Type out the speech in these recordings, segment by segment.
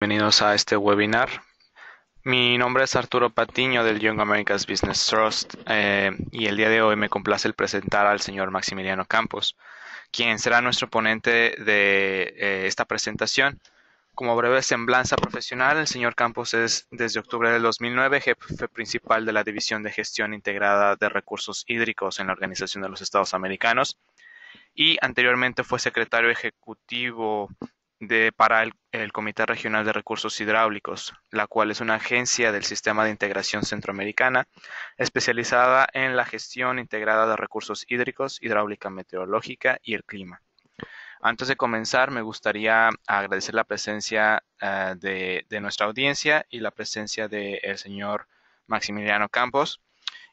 Bienvenidos a este webinar. Mi nombre es Arturo Patiño del Young America's Business Trust y el día de hoy me complace el presentar al señor Maximiliano Campos, quien será nuestro ponente de esta presentación. Como breve semblanza profesional, el señor Campos es desde octubre del 2009 jefe principal de la División de Gestión Integrada de Recursos Hídricos en la Organización de los Estados Americanos y anteriormente fue secretario ejecutivo para el Comité Regional de Recursos Hidráulicos, la cual es una agencia del Sistema de Integración Centroamericana especializada en la gestión integrada de recursos hídricos, hidráulica meteorológica y el clima. Antes de comenzar, me gustaría agradecer la presencia de nuestra audiencia y la presencia del señor Maximiliano Campos.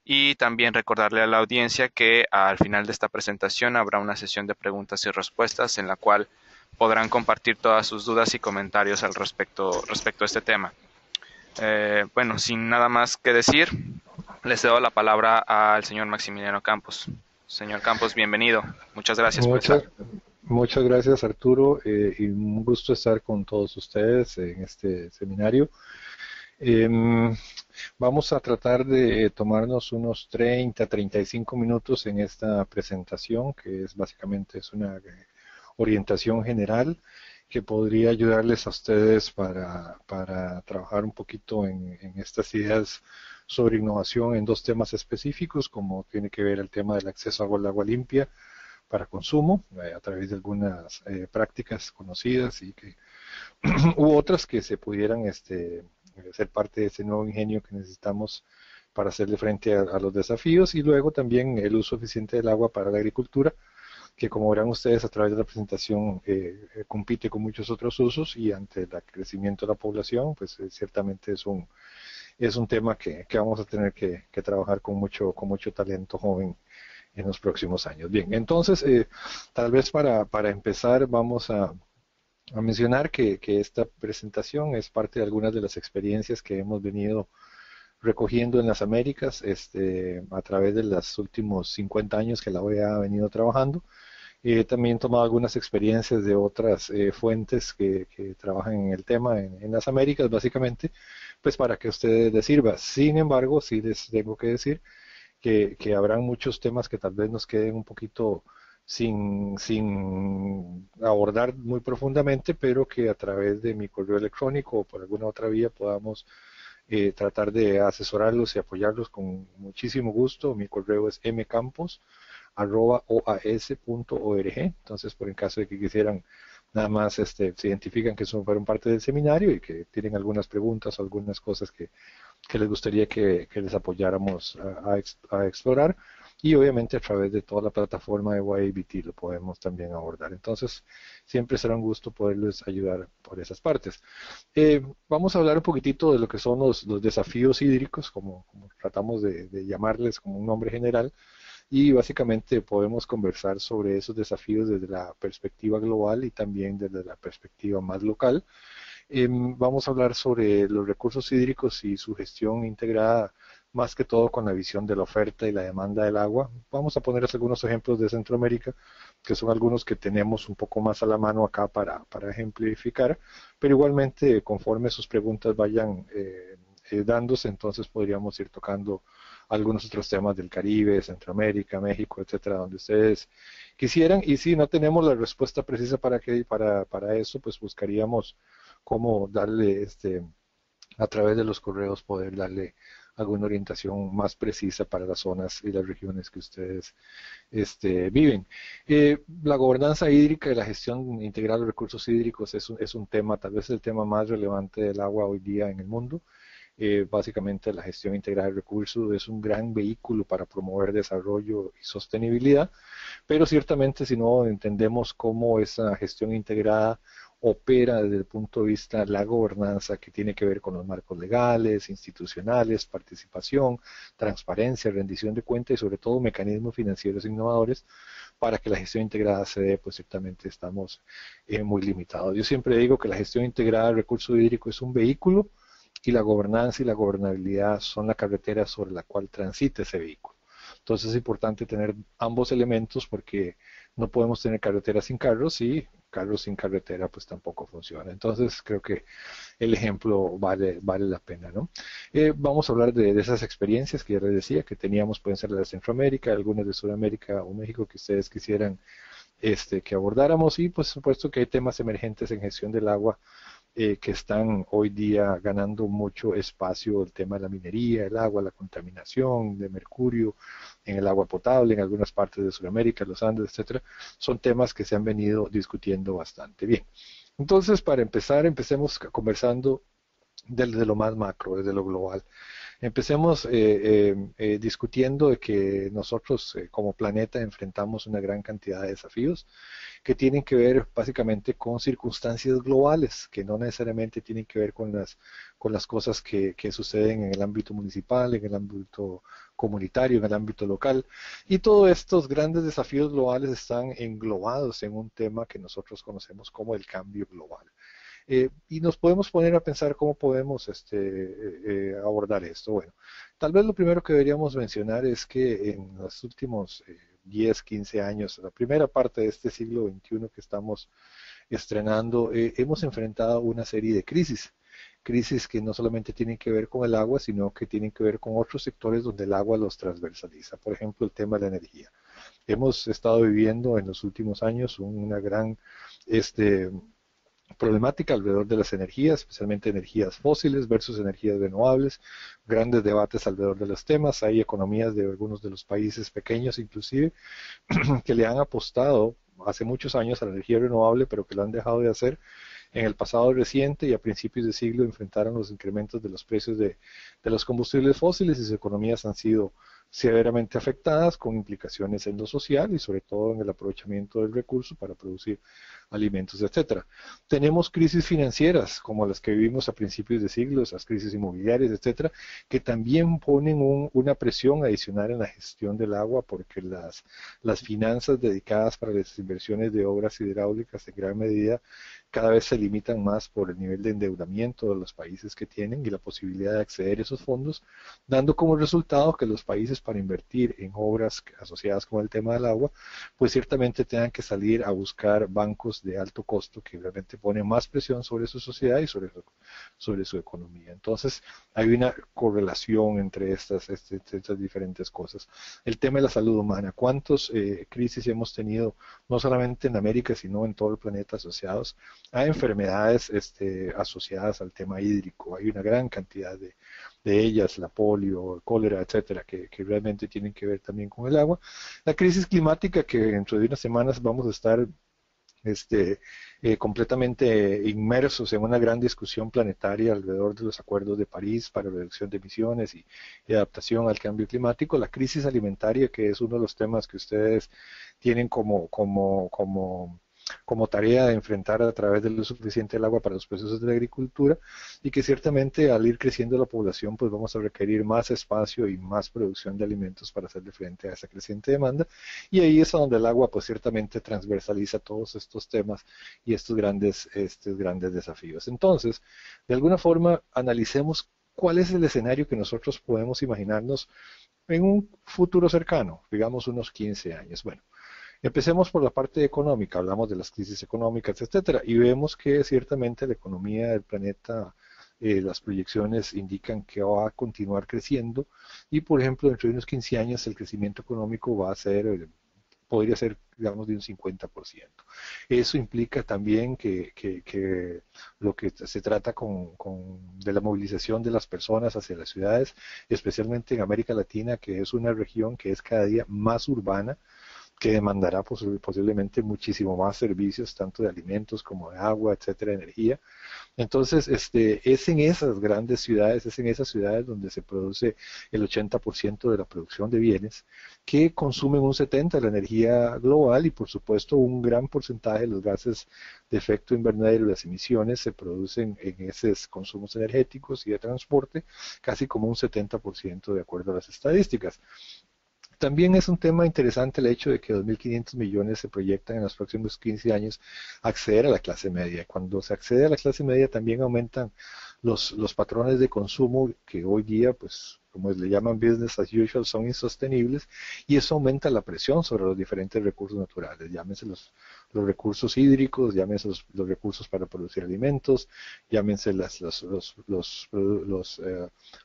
Y también recordarle a la audiencia que al final de esta presentación habrá una sesión de preguntas y respuestas en la cual podrán compartir todas sus dudas y comentarios al respecto a este tema. Bueno, sin nada más que decir, les cedo la palabra al señor Maximiliano Campos. Señor Campos, bienvenido. Muchas gracias por estar. Muchas, muchas gracias Arturo, y un gusto estar con todos ustedes en este seminario. Em, Vamos a tratar de tomarnos unos 35 minutos en esta presentación, que es básicamente es una orientación general que podría ayudarles a ustedes para trabajar un poquito en estas ideas sobre innovación en dos temas específicos, como tiene que ver el tema del acceso al agua limpia para consumo a través de algunas prácticas conocidas y que u otras que se pudieran ser parte de ese nuevo ingenio que necesitamos para hacerle frente a los desafíos, y luego también el uso eficiente del agua para la agricultura, que como verán ustedes a través de la presentación compite con muchos otros usos, y ante el crecimiento de la población pues ciertamente es un tema que vamos a tener que trabajar con mucho talento joven en los próximos años. Bien, entonces, tal vez para empezar vamos a mencionar que esta presentación es parte de algunas de las experiencias que hemos venido recogiendo en las Américas a través de los últimos 50 años que la OEA ha venido trabajando. También he tomado algunas experiencias de otras fuentes que trabajan en el tema en las Américas, básicamente, pues para que a ustedes les sirva. Sin embargo, sí les tengo que decir que habrán muchos temas que tal vez nos queden un poquito sin abordar muy profundamente, pero que a través de mi correo electrónico o por alguna otra vía podamos tratar de asesorarlos y apoyarlos con muchísimo gusto. Mi correo es mcampos@oas.org. Entonces, por en caso de que quisieran nada más se identifican que son, fueron parte del seminario y que tienen algunas preguntas o algunas cosas que les gustaría que les apoyáramos a explorar, y obviamente a través de toda la plataforma de YABT lo podemos también abordar. Entonces, siempre será un gusto poderles ayudar por esas partes. Vamos a hablar un poquitito de lo que son los desafíos hídricos, como tratamos de llamarles como un nombre general, y básicamente podemos conversar sobre esos desafíos desde la perspectiva global y también desde la perspectiva más local. Vamos a hablar sobre los recursos hídricos y su gestión integrada, más que todo con la visión de la oferta y la demanda del agua. Vamos a ponerles algunos ejemplos de Centroamérica, que son algunos que tenemos un poco más a la mano acá para ejemplificar, pero igualmente conforme sus preguntas vayan dándose, entonces podríamos ir tocando algunos otros temas del Caribe, Centroamérica, México, etcétera, donde ustedes quisieran. Y si no tenemos la respuesta precisa para eso, pues buscaríamos cómo darle a través de los correos poder darle alguna orientación más precisa para las zonas y las regiones que ustedes viven. La gobernanza hídrica y la gestión integral de recursos hídricos es un tema, tal vez el tema más relevante del agua hoy día en el mundo. Básicamente la gestión integral de recursos es un gran vehículo para promover desarrollo y sostenibilidad, pero ciertamente si no entendemos cómo esa gestión integrada opera desde el punto de vista de la gobernanza, que tiene que ver con los marcos legales, institucionales, participación, transparencia, rendición de cuentas y sobre todo mecanismos financieros innovadores para que la gestión integrada se dé, pues ciertamente estamos muy limitados. Yo siempre digo que la gestión integrada del recurso hídrico es un vehículo y la gobernanza y la gobernabilidad son la carretera sobre la cual transita ese vehículo. Entonces es importante tener ambos elementos porque no podemos tener carreteras sin carros y carros sin carretera pues tampoco funciona. Entonces creo que el ejemplo vale la pena, ¿no? Vamos a hablar de esas experiencias que ya les decía, que teníamos, pueden ser las de Centroamérica, algunas de Sudamérica o México que ustedes quisieran que abordáramos, y por supuesto que hay temas emergentes en gestión del agua que están hoy día ganando mucho espacio: el tema de la minería, el agua, la contaminación de mercurio en el agua potable en algunas partes de Sudamérica, los Andes, etcétera. Son temas que se han venido discutiendo bastante. Bien, entonces para empezar, empecemos conversando desde lo más macro, desde lo global. Empecemos discutiendo de que nosotros como planeta enfrentamos una gran cantidad de desafíos que tienen que ver básicamente con circunstancias globales, que no necesariamente tienen que ver con las cosas que suceden en el ámbito municipal, en el ámbito comunitario, en el ámbito local. Y todos estos grandes desafíos globales están englobados en un tema que nosotros conocemos como el cambio global. Y nos podemos poner a pensar cómo podemos abordar esto. Bueno, tal vez lo primero que deberíamos mencionar es que en los últimos 10, 15 años, la primera parte de este siglo XXI que estamos estrenando, hemos enfrentado una serie de crisis que no solamente tienen que ver con el agua, sino que tienen que ver con otros sectores donde el agua los transversaliza. Por ejemplo, el tema de la energía. Hemos estado viviendo en los últimos años una gran problemática alrededor de las energías, especialmente energías fósiles versus energías renovables, grandes debates alrededor de los temas. Hay economías de algunos de los países pequeños inclusive que le han apostado hace muchos años a la energía renovable, pero que lo han dejado de hacer en el pasado reciente, y a principios de siglo enfrentaron los incrementos de los precios de los combustibles fósiles, y sus economías han sido severamente afectadas, con implicaciones en lo social y sobre todo en el aprovechamiento del recurso para producir alimentos, etcétera. Tenemos crisis financieras como las que vivimos a principios de siglo, esas crisis inmobiliarias, etcétera, que también ponen una presión adicional en la gestión del agua, porque las finanzas dedicadas para las inversiones de obras hidráulicas en gran medida cada vez se limitan más por el nivel de endeudamiento de los países que tienen y la posibilidad de acceder a esos fondos, dando como resultado que los países, para invertir en obras asociadas con el tema del agua, pues ciertamente tengan que salir a buscar bancos de alto costo que realmente ponen más presión sobre su sociedad y sobre su economía. Entonces, hay una correlación entre estas diferentes cosas. El tema de la salud humana. ¿Cuántas crisis hemos tenido, no solamente en América, sino en todo el planeta, asociados a enfermedades asociadas al tema hídrico? Hay una gran cantidad de ellas, la polio, el cólera, etcétera, que realmente tienen que ver también con el agua. La crisis climática, que dentro de unas semanas vamos a estar completamente inmersos en una gran discusión planetaria alrededor de los acuerdos de París para reducción de emisiones y adaptación al cambio climático. La crisis alimentaria, que es uno de los temas que ustedes tienen como tarea de enfrentar a través de lo suficiente el agua para los procesos de la agricultura, y que ciertamente al ir creciendo la población pues vamos a requerir más espacio y más producción de alimentos para hacerle frente a esa creciente demanda, y ahí es donde el agua pues ciertamente transversaliza todos estos temas y estos grandes desafíos. Entonces, de alguna forma, analicemos cuál es el escenario que nosotros podemos imaginarnos en un futuro cercano, digamos unos 15 años. Bueno, empecemos por la parte económica. Hablamos de las crisis económicas, etcétera, y vemos que ciertamente la economía del planeta, las proyecciones indican que va a continuar creciendo, y por ejemplo dentro de unos 15 años el crecimiento económico va a ser, podría ser, digamos, de un 50%. Eso implica también que lo que se trata de la movilización de las personas hacia las ciudades, especialmente en América Latina, que es una región que es cada día más urbana, que demandará posiblemente muchísimo más servicios, tanto de alimentos como de agua, etcétera, energía. Entonces, es en esas grandes ciudades, es en esas ciudades donde se produce el 80% de la producción de bienes, que consumen un 70% de la energía global, y por supuesto un gran porcentaje de los gases de efecto invernadero, las emisiones, se producen en esos consumos energéticos y de transporte, casi como un 70% de acuerdo a las estadísticas. También es un tema interesante el hecho de que 2.500 millones se proyectan en los próximos 15 años acceder a la clase media. Cuando se accede a la clase media también aumentan los patrones de consumo que hoy día, pues como le llaman business as usual, son insostenibles, y eso aumenta la presión sobre los diferentes recursos naturales, llámense los recursos hídricos, llámense los recursos para producir alimentos, llámense los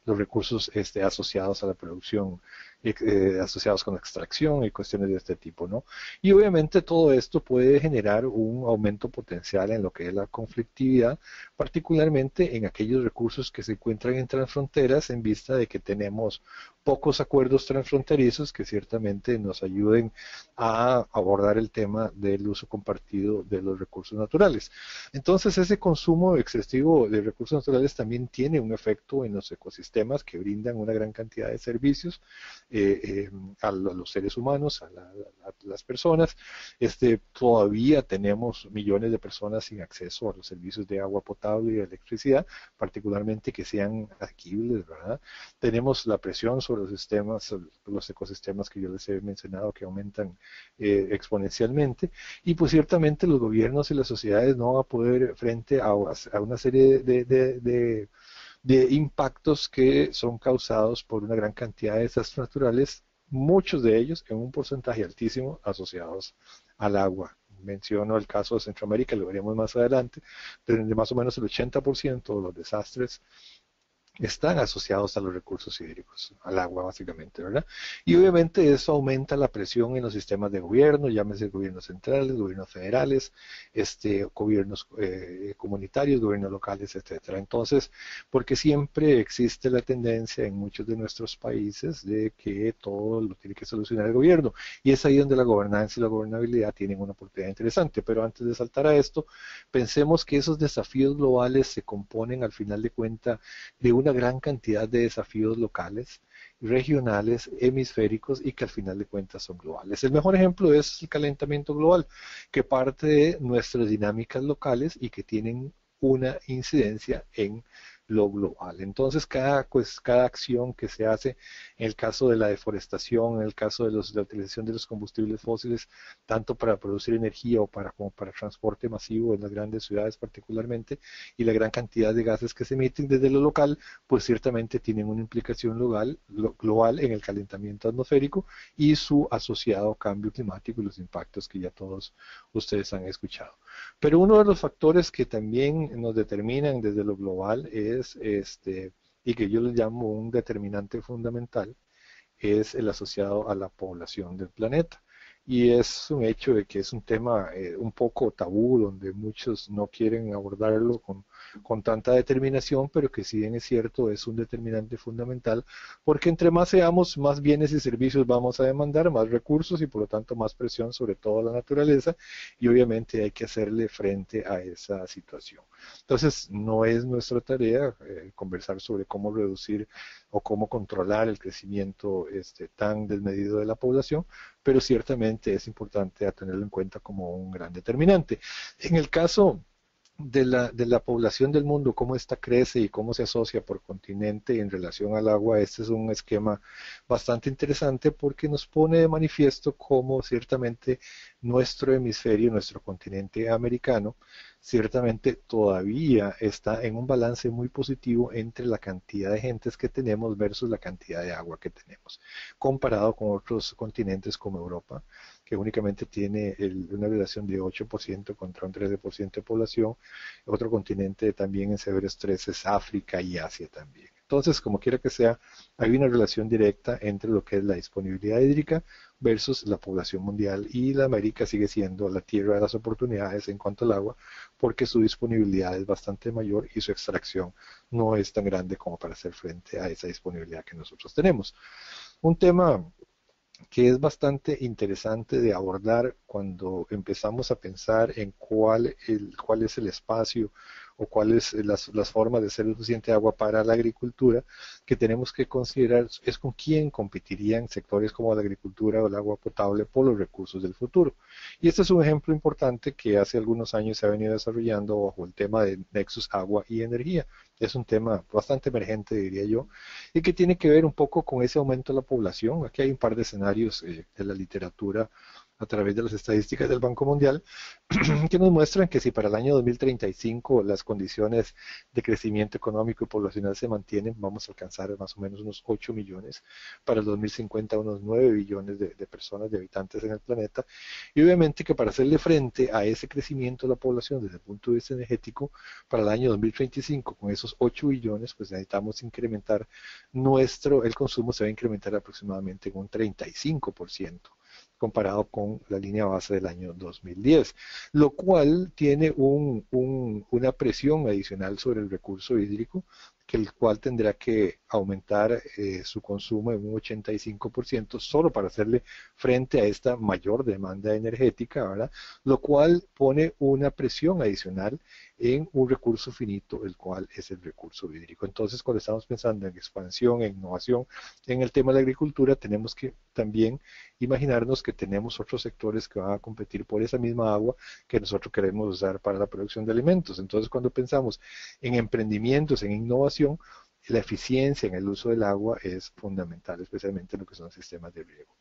recursos asociados a la producción, asociados con la extracción y cuestiones de este tipo, ¿no? Y obviamente todo esto puede generar un aumento potencial en lo que es la conflictividad, particularmente en aquellos recursos que se encuentran en transfronteras, en vista de que tenemos pocos acuerdos transfronterizos que ciertamente nos ayuden a abordar el tema del uso compartido de los recursos naturales. Entonces, ese consumo excesivo de recursos naturales también tiene un efecto en los ecosistemas que brindan una gran cantidad de servicios a los seres humanos, a las personas. Todavía tenemos millones de personas sin acceso a los servicios de agua potable y de electricidad, particularmente que sean adquisibles, ¿verdad? Tenemos la presión sobre los sistemas, los ecosistemas que yo les he mencionado que aumentan exponencialmente, y pues ciertamente los gobiernos y las sociedades no van a poder frente a una serie de impactos que son causados por una gran cantidad de desastres naturales, muchos de ellos en un porcentaje altísimo asociados al agua. Menciono el caso de Centroamérica, lo veremos más adelante, donde más o menos el 80% de los desastres están asociados a los recursos hídricos, al agua básicamente, ¿verdad? Y obviamente eso aumenta la presión en los sistemas de gobierno, llámese gobiernos centrales, gobiernos federales, gobiernos comunitarios, gobiernos locales, etcétera. Entonces, porque siempre existe la tendencia en muchos de nuestros países de que todo lo tiene que solucionar el gobierno, y es ahí donde la gobernanza y la gobernabilidad tienen una oportunidad interesante. Pero antes de saltar a esto, pensemos que esos desafíos globales se componen al final de cuentas de una gran cantidad de desafíos locales, regionales, hemisféricos y que al final de cuentas son globales. El mejor ejemplo es el calentamiento global, que parte de nuestras dinámicas locales y que tienen una incidencia en lo global. Entonces, cada acción que se hace, en el caso de la deforestación, en el caso de la utilización de los combustibles fósiles, tanto para producir energía como para transporte masivo en las grandes ciudades particularmente, y la gran cantidad de gases que se emiten desde lo local, pues ciertamente tienen una implicación global en el calentamiento atmosférico y su asociado cambio climático y los impactos que ya todos ustedes han escuchado. Pero uno de los factores que también nos determinan desde lo global y que yo le llamo un determinante fundamental, es el asociado a la población del planeta. Y es un hecho de que es un tema un poco tabú, donde muchos no quieren abordarlo con tanta determinación, pero que si bien es cierto, es un determinante fundamental, porque entre más seamos, más bienes y servicios vamos a demandar, más recursos y por lo tanto más presión sobre toda la naturaleza, y obviamente hay que hacerle frente a esa situación. Entonces, no es nuestra tarea conversar sobre cómo reducir o cómo controlar el crecimiento tan desmedido de la población, pero ciertamente es importante tenerlo en cuenta como un gran determinante. En el caso de la población del mundo, cómo ésta crece y cómo se asocia por continente en relación al agua, este es un esquema bastante interesante porque nos pone de manifiesto cómo ciertamente nuestro hemisferio, nuestro continente americano, ciertamente todavía está en un balance muy positivo entre la cantidad de gentes que tenemos versus la cantidad de agua que tenemos, comparado con otros continentes como Europa, que únicamente tiene una relación de 8% contra un 13% de población. Otro continente también en severo estrés es África y Asia también. Entonces, como quiera que sea, hay una relación directa entre lo que es la disponibilidad hídrica versus la población mundial, y la América sigue siendo la tierra de las oportunidades en cuanto al agua, porque su disponibilidad es bastante mayor y su extracción no es tan grande como para hacer frente a esa disponibilidad que nosotros tenemos. Un tema que es bastante interesante de abordar cuando empezamos a pensar en cuál es el espacio o cuáles las formas de ser suficiente agua para la agricultura, que tenemos que considerar es con quién competirían sectores como la agricultura o el agua potable por los recursos del futuro. Y este es un ejemplo importante que hace algunos años se ha venido desarrollando bajo el tema de Nexus Agua y Energía. Es un tema bastante emergente, diría yo, y que tiene que ver un poco con ese aumento de la población. Aquí hay un par de escenarios de la literatura a través de las estadísticas del Banco Mundial, que nos muestran que si para el año 2035 las condiciones de crecimiento económico y poblacional se mantienen, vamos a alcanzar más o menos unos 8 millones, para el 2050 unos 9 billones de personas, de habitantes en el planeta, y obviamente que para hacerle frente a ese crecimiento de la población desde el punto de vista energético, para el año 2035, con esos 8 billones, pues necesitamos incrementar el consumo se va a incrementar aproximadamente en un 35% comparado con la línea base del año 2010, lo cual tiene una presión adicional sobre el recurso hídrico, que el cual tendrá que aumentar su consumo en un 85% solo para hacerle frente a esta mayor demanda energética, ¿verdad? Lo cual pone una presión adicional en un recurso finito, el cual es el recurso hídrico. Entonces, cuando estamos pensando en expansión, en innovación, en el tema de la agricultura, tenemos que también imaginarnos que tenemos otros sectores que van a competir por esa misma agua que nosotros queremos usar para la producción de alimentos. Entonces, cuando pensamos en emprendimientos, en innovación, la eficiencia en el uso del agua es fundamental, especialmente en lo que son sistemas de riego.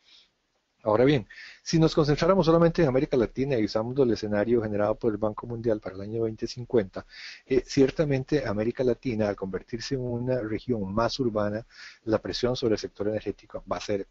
Ahora bien, si nos concentráramos solamente en América Latina y usamos el escenario generado por el Banco Mundial para el año 2050, ciertamente América Latina, al convertirse en una región más urbana, la presión sobre el sector energético va a ser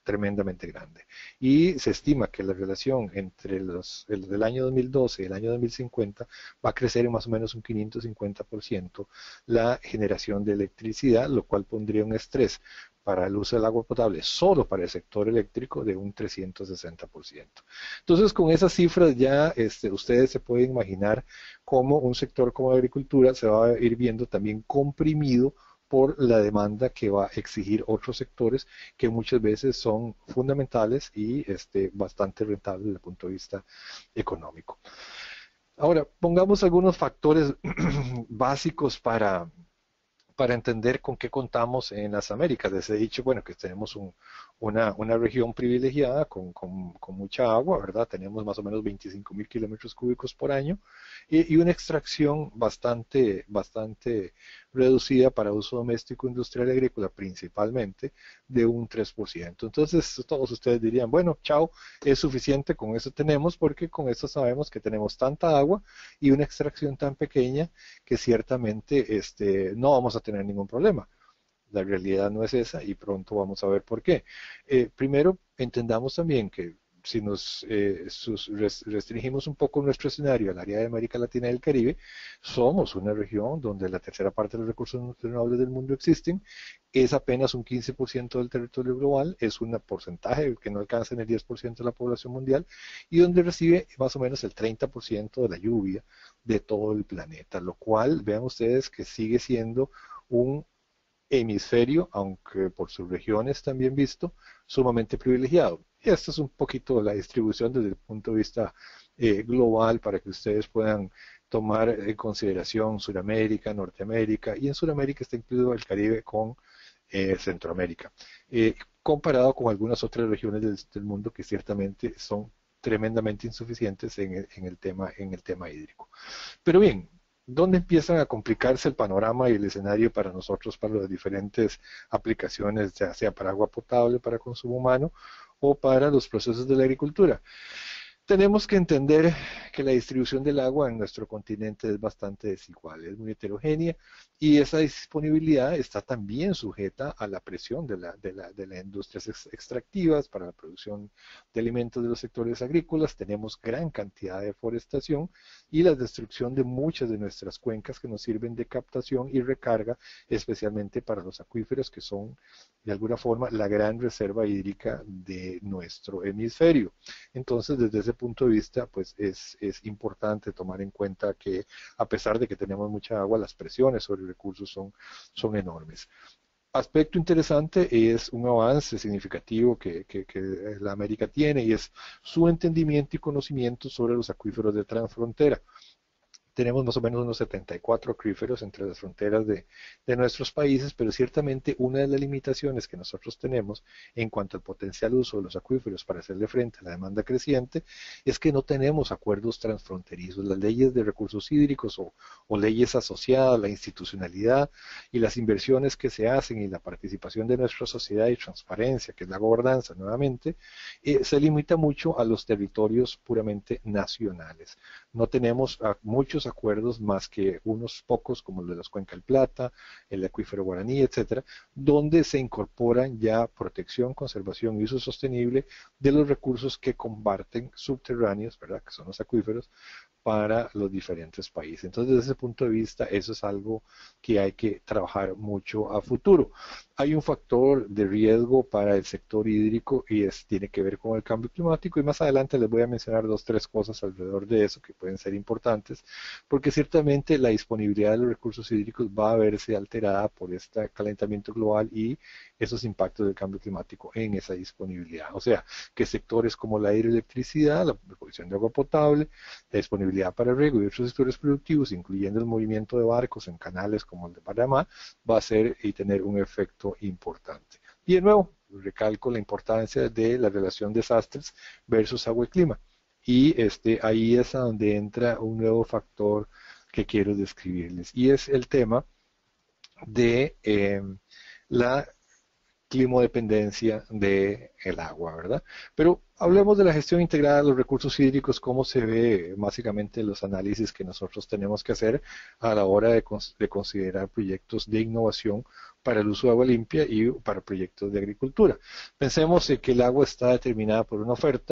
tremendamente grande. Y se estima que la relación entre el del año 2012 y el año 2050 va a crecer en más o menos un 550% la generación de electricidad, lo cual pondría un estrés para el uso del agua potable solo para el sector eléctrico de un 360%. Entonces, con esas cifras ya ustedes se pueden imaginar cómo un sector como la agricultura se va a ir viendo también comprimido por la demanda que va a exigir otros sectores que muchas veces son fundamentales y bastante rentables desde el punto de vista económico. Ahora, pongamos algunos factores básicos para entender con qué contamos en las Américas. Les he dicho, bueno, que tenemos una región privilegiada con mucha agua, ¿verdad? Tenemos más o menos 25.000 kilómetros cúbicos por año y una extracción bastante reducida para uso doméstico, industrial y agrícola principalmente, de un 3%. Entonces, todos ustedes dirían, bueno, chao, es suficiente, con eso tenemos, porque con eso sabemos que tenemos tanta agua y una extracción tan pequeña que ciertamente no vamos a tener ningún problema. La realidad no es esa y pronto vamos a ver por qué. Primero, entendamos también que si nos restringimos un poco nuestro escenario al área de América Latina y el Caribe, somos una región donde la tercera parte de los recursos renovables del mundo existen, es apenas un 15% del territorio global, es un porcentaje que no alcanza en el 10% de la población mundial y donde recibe más o menos el 30% de la lluvia de todo el planeta, lo cual, vean ustedes que sigue siendo un hemisferio, aunque por sus regiones también visto, sumamente privilegiado. Y esta es un poquito la distribución desde el punto de vista global para que ustedes puedan tomar en consideración Sudamérica, Norteamérica, y en Sudamérica está incluido el Caribe con Centroamérica, comparado con algunas otras regiones del mundo que ciertamente son tremendamente insuficientes en el tema hídrico. Pero bien, ¿dónde empiezan a complicarse el panorama y el escenario para nosotros, para las diferentes aplicaciones, ya sea para agua potable, para consumo humano o para los procesos de la agricultura? Tenemos que entender que la distribución del agua en nuestro continente es bastante desigual, es muy heterogénea y esa disponibilidad está también sujeta a la presión de las industrias extractivas para la producción de alimentos de los sectores agrícolas. Tenemos gran cantidad de deforestación y la destrucción de muchas de nuestras cuencas que nos sirven de captación y recarga, especialmente para los acuíferos que son de alguna forma la gran reserva hídrica de nuestro hemisferio. Entonces, desde ese punto de vista, pues es importante tomar en cuenta que a pesar de que tenemos mucha agua, las presiones sobre recursos son enormes. Aspecto interesante es un avance significativo que la América tiene y es su entendimiento y conocimiento sobre los acuíferos de transfrontera. tenemos más o menos unos 74 acuíferos entre las fronteras de nuestros países, pero ciertamente una de las limitaciones que nosotros tenemos en cuanto al potencial uso de los acuíferos para hacerle frente a la demanda creciente es que no tenemos acuerdos transfronterizos. Las leyes de recursos hídricos o leyes asociadas, la institucionalidad y las inversiones que se hacen y la participación de nuestra sociedad y transparencia, que es la gobernanza nuevamente, se limita mucho a los territorios puramente nacionales. No tenemos muchos acuerdos más que unos pocos como los de las Cuenca del Plata, el acuífero Guaraní, etcétera, donde se incorporan ya protección, conservación y uso sostenible de los recursos que comparten subterráneos, ¿verdad? Que son los acuíferos, para los diferentes países. Entonces, desde ese punto de vista, eso es algo que hay que trabajar mucho a futuro. Hay un factor de riesgo para el sector hídrico y tiene que ver con el cambio climático y más adelante les voy a mencionar dos, tres cosas alrededor de eso que pueden ser importantes, porque ciertamente la disponibilidad de los recursos hídricos va a verse alterada por este calentamiento global y esos impactos del cambio climático en esa disponibilidad. O sea, que sectores como la hidroelectricidad, la provisión de agua potable, la disponibilidad para el riego y otros sectores productivos, incluyendo el movimiento de barcos en canales como el de Panamá, va a ser y tener un efecto importante. Y de nuevo, recalco la importancia de la relación desastres versus agua y clima. Y ahí es a donde entra un nuevo factor que quiero describirles. Y es el tema de la climodependencia del agua, ¿verdad? Pero hablemos de la gestión integrada de los recursos hídricos, cómo se ve básicamente los análisis que nosotros tenemos que hacer a la hora de considerar proyectos de innovación para el uso de agua limpia y para proyectos de agricultura. Pensemos que el agua está determinada por una oferta